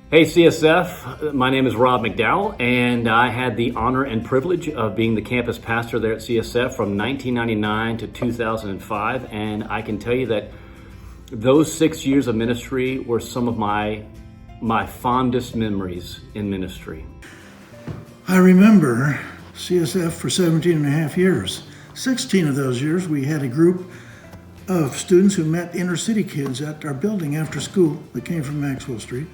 Hey CSF, my name is Rob McDowell, and I had the honor and privilege of being the campus pastor there at CSF from 1999 to 2005, and I can tell you that those 6 years of ministry were some of my fondest memories in ministry. I remember CSF for 17 and a half years. 16 of those years we had a group of students who met inner city kids at our building after school that came from Maxwell Street.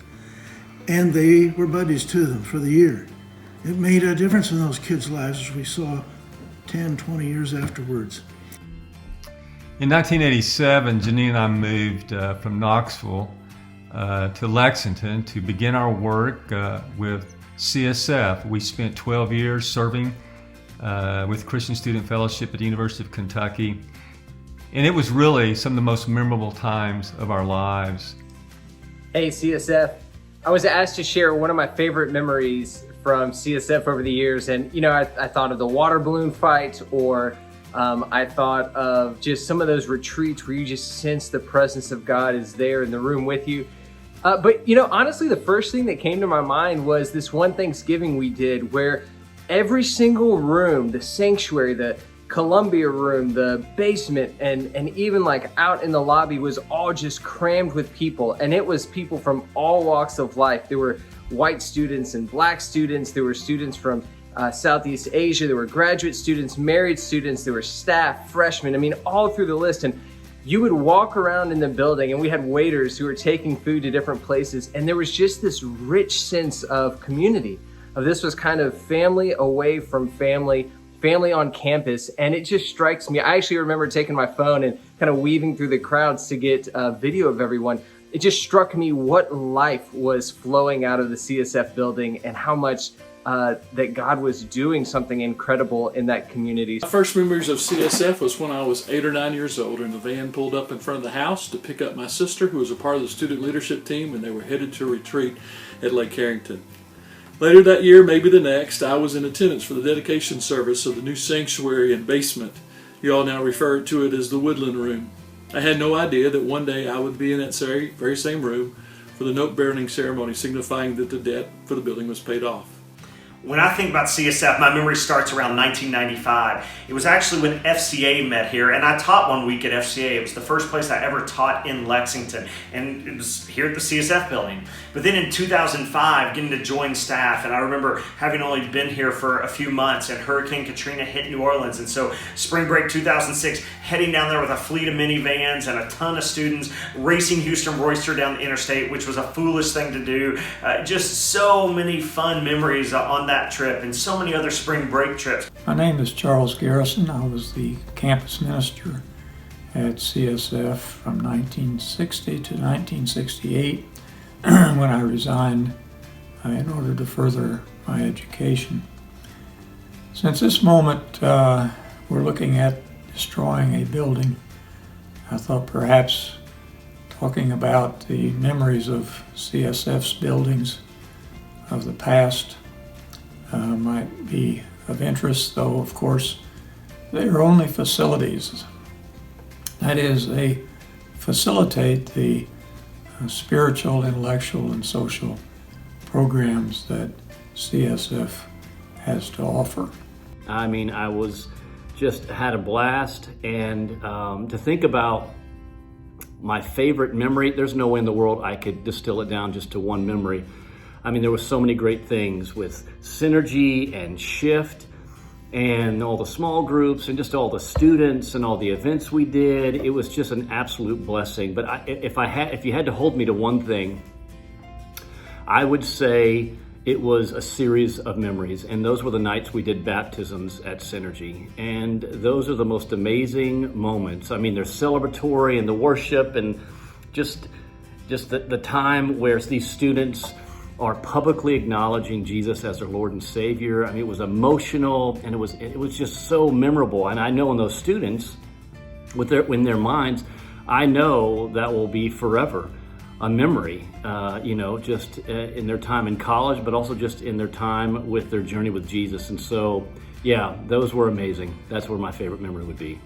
And they were buddies to them for the year. It made a difference in those kids' lives as we saw 10, 20 years afterwards. In 1987, Janine and I moved from Knoxville to Lexington to begin our work with CSF. We spent 12 years serving with Christian Student Fellowship at the University of Kentucky. And it was really some of the most memorable times of our lives. Hey CSF, I was asked to share one of my favorite memories from CSF over the years. And I thought of the water balloon fight, or I thought of just some of those retreats where you just sense the presence of God is there in the room with you. But honestly, the first thing that came to my mind was this one Thanksgiving we did where every single room, the sanctuary, the Columbia room, the basement, and even like out in the lobby was all just crammed with people. And it was people from all walks of life. There were white students and black students. There were students from Southeast Asia. There were graduate students, married students. There were staff, freshmen. I mean, all through the list. And you would walk around in the building and we had waiters who were taking food to different places. And there was just this rich sense of community. This was kind of family away from family on campus, and it just strikes me. I actually remember taking my phone and kind of weaving through the crowds to get a video of everyone. It just struck me what life was flowing out of the CSF building and how much that God was doing something incredible in that community. My first memories of CSF was when I was 8 or 9 years old, and the van pulled up in front of the house to pick up my sister, who was a part of the student leadership team, and they were headed to a retreat at Lake Harrington. Later that year, maybe the next, I was in attendance for the dedication service of the new sanctuary and basement. You all now refer to it as the Woodland Room. I had no idea that one day I would be in that very same room for the note-bearing ceremony signifying that the debt for the building was paid off. When I think about CSF, my memory starts around 1995. It was actually when FCA met here, and I taught 1 week at FCA. It was the first place I ever taught in Lexington, and it was here at the CSF building. But then in 2005, getting to join staff, and I remember having only been here for a few months, and Hurricane Katrina hit New Orleans, and so spring break 2006, heading down there with a fleet of minivans and a ton of students, racing Houston Royster down the interstate, which was a foolish thing to do. Just so many fun memories on that trip and so many other spring break trips. My name is Charles Garrison. I was the campus minister at CSF from 1960 to 1968 when I resigned in order to further my education. Since this moment we're looking at destroying a building, I thought perhaps talking about the memories of CSF's buildings of the past might be of interest, though of course they are only facilities. That is, they facilitate the spiritual, intellectual, and social programs that CSF has to offer. I mean, I was just had a blast, and to think about my favorite memory, there's no way in the world I could distill it down just to one memory. I mean, there were so many great things with Synergy and Shift and all the small groups and just all the students and all the events we did. It was just an absolute blessing. But if you had to hold me to one thing, I would say it was a series of memories. And those were the nights we did baptisms at Synergy. And those are the most amazing moments. I mean, they're celebratory, and the worship, and just the time where these students are publicly acknowledging Jesus as their Lord and Savior. I mean, it was emotional, and it was just so memorable. And I know in those students, in their minds, I know that will be forever a memory, just in their time in college, but also just in their time with their journey with Jesus. And so, yeah, those were amazing. That's where my favorite memory would be.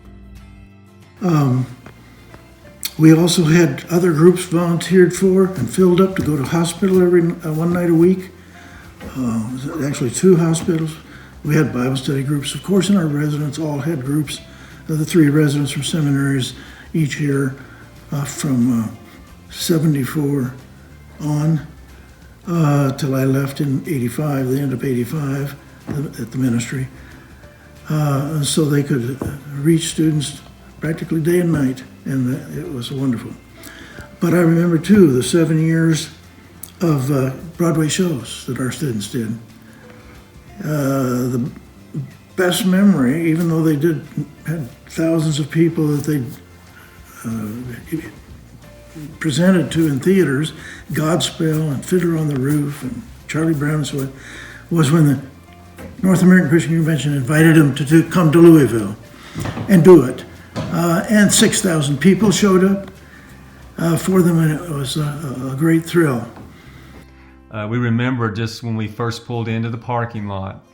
We also had other groups volunteered for and filled up to go to hospital every one night a week. Actually 2 hospitals. We had Bible study groups, of course, and our residents all had groups. The 3 residents from seminaries each year from 74 on till I left in 85, the end of 85 at the ministry. So they could reach students practically day and night, and it was wonderful. But I remember too the 7 years of Broadway shows that our students did. The best memory, even though they had thousands of people that they presented to in theaters, Godspell and Fiddler on the Roof and Charlie Brown and so on, was when the North American Christian Convention invited them to come to Louisville and do it. And 6,000 people showed up for them, and it was a great thrill. We remember just when we first pulled into the parking lot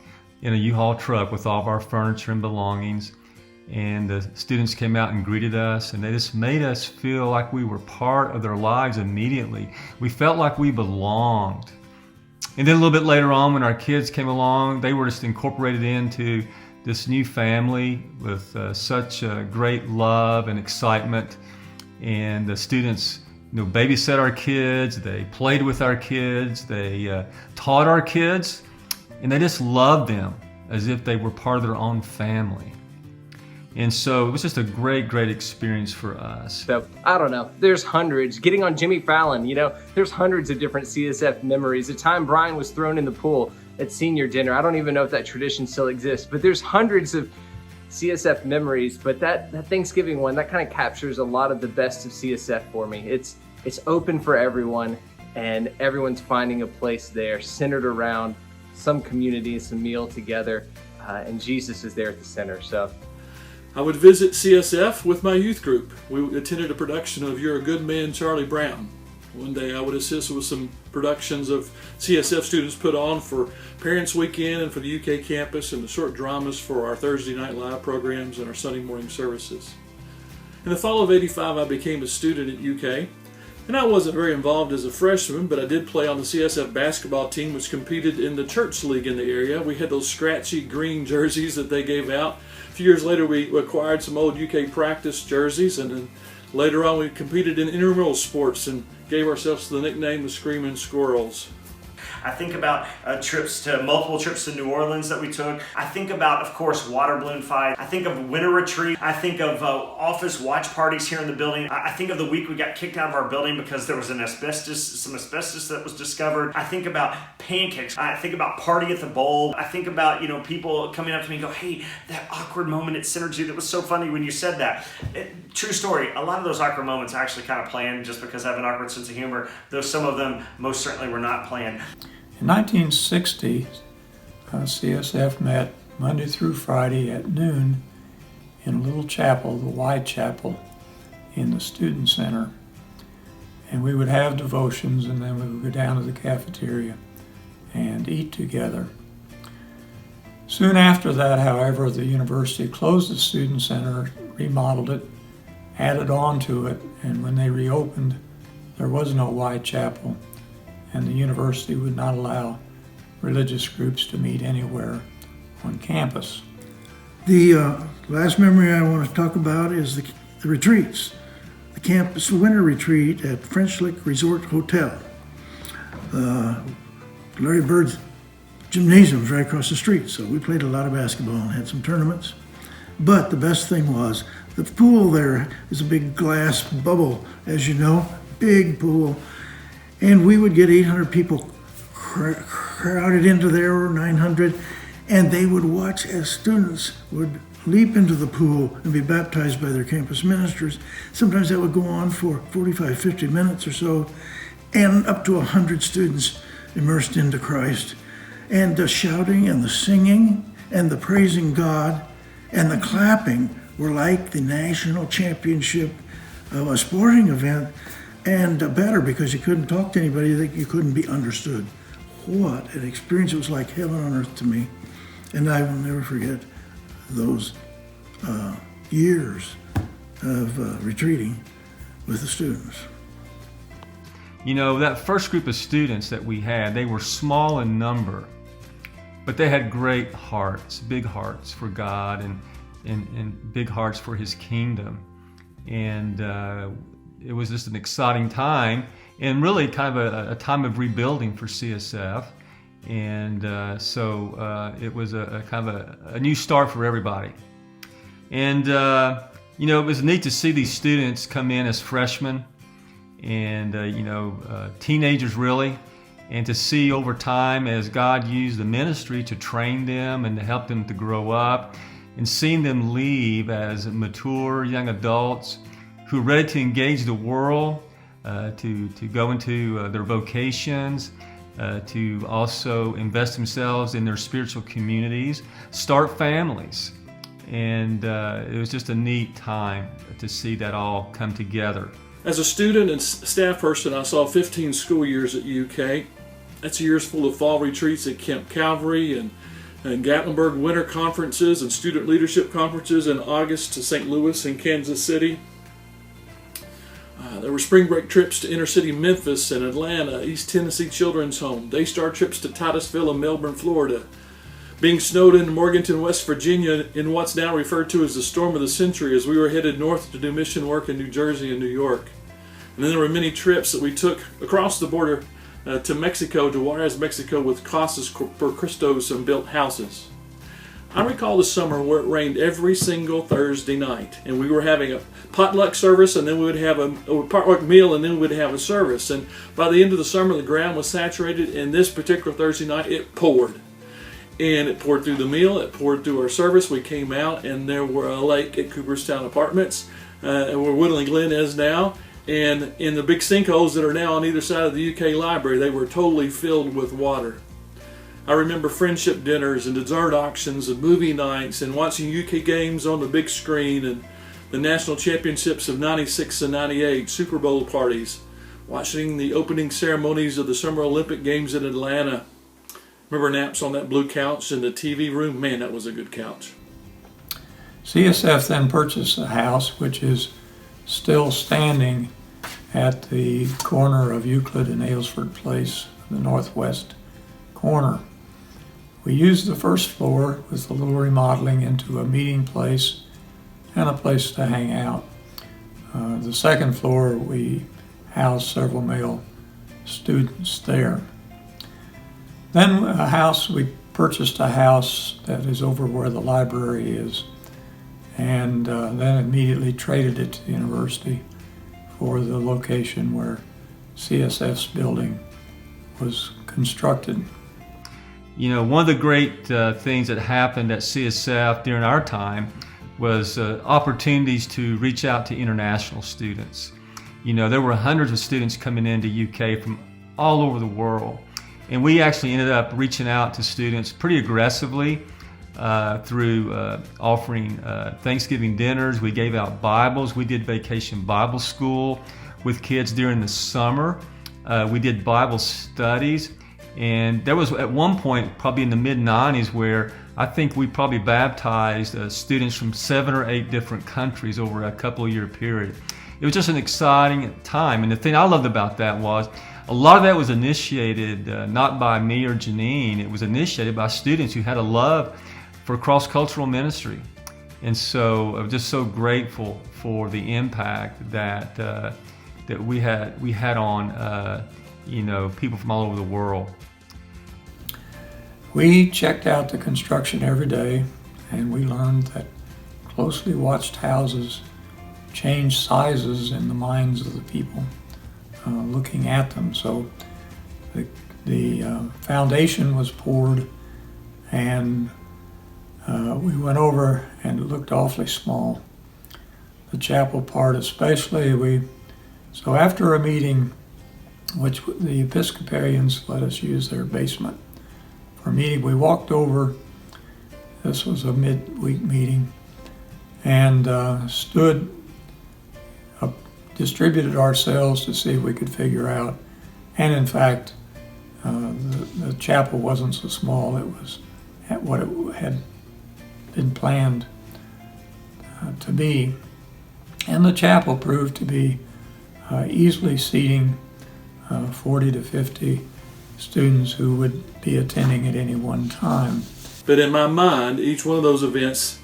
in a U-Haul truck with all of our furniture and belongings, and the students came out and greeted us, and they just made us feel like we were part of their lives immediately. We felt like we belonged. And then a little bit later on, when our kids came along, they were just incorporated into this new family with such great love and excitement. And the students, babysat our kids, they played with our kids, they taught our kids, and they just loved them as if they were part of their own family. And so it was just a great, great experience for us. So, I don't know, there's hundreds. Getting on Jimmy Fallon, there's hundreds of different CSF memories. The time Brian was thrown in the pool at senior dinner, I don't even know if that tradition still exists, but there's hundreds of CSF memories. But that Thanksgiving one, that kind of captures a lot of the best of CSF for me. It's open for everyone, and everyone's finding a place there centered around some community, some meal together, and Jesus is there at the center. So I would visit CSF with my youth group. We attended a production of You're a Good Man, Charlie Brown. One day I would assist with some productions of CSF students put on for Parents Weekend and for the UK campus, and the short dramas for our Thursday night live programs and our Sunday morning services. In the fall of '85, I became a student at UK, and I wasn't very involved as a freshman, but I did play on the CSF basketball team, which competed in the church league in the area. We had those scratchy green jerseys that they gave out. A few years later, we acquired some old UK practice jerseys, and then later on we competed in intramural sports and gave ourselves the nickname the Screaming Squirrels. I think about multiple trips to New Orleans that we took. I think about, of course, water balloon fight. I think of winter retreat. I think of office watch parties here in the building. I think of the week we got kicked out of our building because there was some asbestos that was discovered. I think about pancakes. I think about party at the bowl. I think about, people coming up to me and go, hey, that awkward moment at Synergy that was so funny when you said that. True story. A lot of those awkward moments are actually kind of planned just because I have an awkward sense of humor, though some of them most certainly were not planned. In 1960, CSF met Monday through Friday at noon in a little chapel, the Wide Chapel, in the Student Center. And we would have devotions, and then we would go down to the cafeteria and eat together. Soon after that, however, the university closed the Student Center, remodeled it, added on to it, and when they reopened, there was no Wide Chapel, and the university would not allow religious groups to meet anywhere on campus. The last memory I want to talk about is the retreats. The campus winter retreat at French Lick Resort Hotel. Larry Bird's gymnasium was right across the street, so we played a lot of basketball and had some tournaments. But the best thing was, the pool there is a big glass bubble, as you know, big pool. And we would get 800 people crowded into there, or 900, and they would watch as students would leap into the pool and be baptized by their campus ministers. Sometimes that would go on for 45, 50 minutes or so, and up to 100 students immersed into Christ. And the shouting and the singing and the praising God and the clapping were like the national championship of a sporting event, and better because you couldn't talk to anybody, that you couldn't be understood. What an experience. It was like heaven on earth to me. And I will never forget those years of retreating with the students. You know, that first group of students that we had, they were small in number, but they had great hearts, big hearts for God and big hearts for His kingdom. And it was just an exciting time and really kind of a time of rebuilding for CSF. And so it was a kind of a new start for everybody. And, you know, it was neat to see these students come in as freshmen and, teenagers really, and to see over time as God used the ministry to train them and to help them to grow up, and seeing them leave as mature young adults who are ready to engage the world, to go into their vocations, to also invest themselves in their spiritual communities, start families. And it was just a neat time to see that all come together. As a student and staff person, I saw 15 school years at UK. That's years full of fall retreats at Camp Calvary and Gatlinburg winter conferences and student leadership conferences in August to St. Louis and Kansas City. There were spring break trips to inner city Memphis and Atlanta, East Tennessee Children's Home, Daystar trips to Titusville and Melbourne, Florida, being snowed in Morganton, West Virginia in what's now referred to as the storm of the century as we were headed north to do mission work in New Jersey and New York. And then there were many trips that we took across the border to Mexico, to Juarez, Mexico, with Casas por Cristos and built houses. I recall the summer where it rained every single Thursday night, and we were having a potluck service, and then we would have a potluck meal, and then we would have a service. And by the end of the summer, the ground was saturated, and this particular Thursday night, it poured. And it poured through the meal, it poured through our service. We came out, and there were a lake at Cooperstown Apartments, and where Woodland Glen is now. And in the big sinkholes that are now on either side of the UK library, they were totally filled with water. I remember friendship dinners and dessert auctions and movie nights and watching UK games on the big screen and the national championships of 96 and 98, Super Bowl parties, watching the opening ceremonies of the Summer Olympic Games in Atlanta. Remember naps on that blue couch in the TV room? Man, that was a good couch. CSF then purchased a house which is still standing at the corner of Euclid and Aylesford Place, the northwest corner. We used the first floor with a little remodeling into a meeting place and a place to hang out. The second floor, we housed several male students there. Then we purchased a house that is over where the library is, and then immediately traded it to the university for the location where CSF's building was constructed. You know, one of the great things that happened at CSF during our time was opportunities to reach out to international students. You know, there were hundreds of students coming into UK from all over the world. And we actually ended up reaching out to students pretty aggressively through offering Thanksgiving dinners. We gave out Bibles. We did vacation Bible school with kids during the summer. We did Bible studies. And there was at one point, probably in the mid-90s, where I think we probably baptized students from 7 or 8 different countries over a couple of year period. It was just an exciting time. And the thing I loved about that was a lot of that was initiated not by me or Janine. It was initiated by students who had a love for cross-cultural ministry. And so I'm just so grateful for the impact that that we had on people from all over the world. We checked out the construction every day, and we learned that closely watched houses change sizes in the minds of the people looking at them. So the foundation was poured, and we went over, and it looked awfully small. The chapel part especially, so after a meeting, which the Episcopalians let us use their basement for a meeting, we walked over. This was a midweek meeting, and distributed ourselves to see if we could figure out. And in fact, the chapel wasn't so small. It was at what it had been planned to be. And the chapel proved to be easily seating 40 to 50 students who would be attending at any one time. But in my mind, each one of those events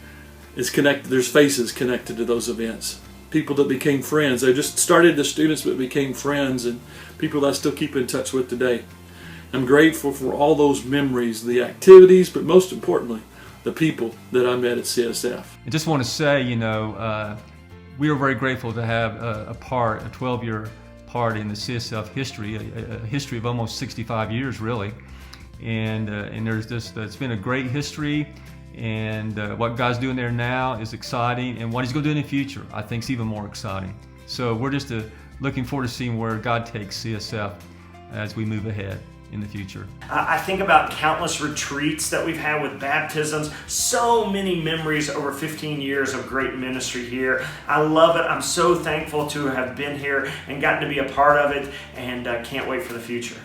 is connected. There's faces connected to those events. People that became friends. They just started as students but became friends, and people that I still keep in touch with today. I'm grateful for all those memories, the activities, but most importantly, the people that I met at CSF. I just want to say, we are very grateful to have a 12-year part in the CSF history, a history of almost 65 years, really. And there's this, it's been a great history, and what God's doing there now is exciting, and what He's going to do in the future, I think, is even more exciting. So we're just looking forward to seeing where God takes CSF as we move ahead in the future. I think about countless retreats that we've had with baptisms, so many memories over 15 years of great ministry here. I love it. I'm so thankful to have been here and gotten to be a part of it, and can't wait for the future.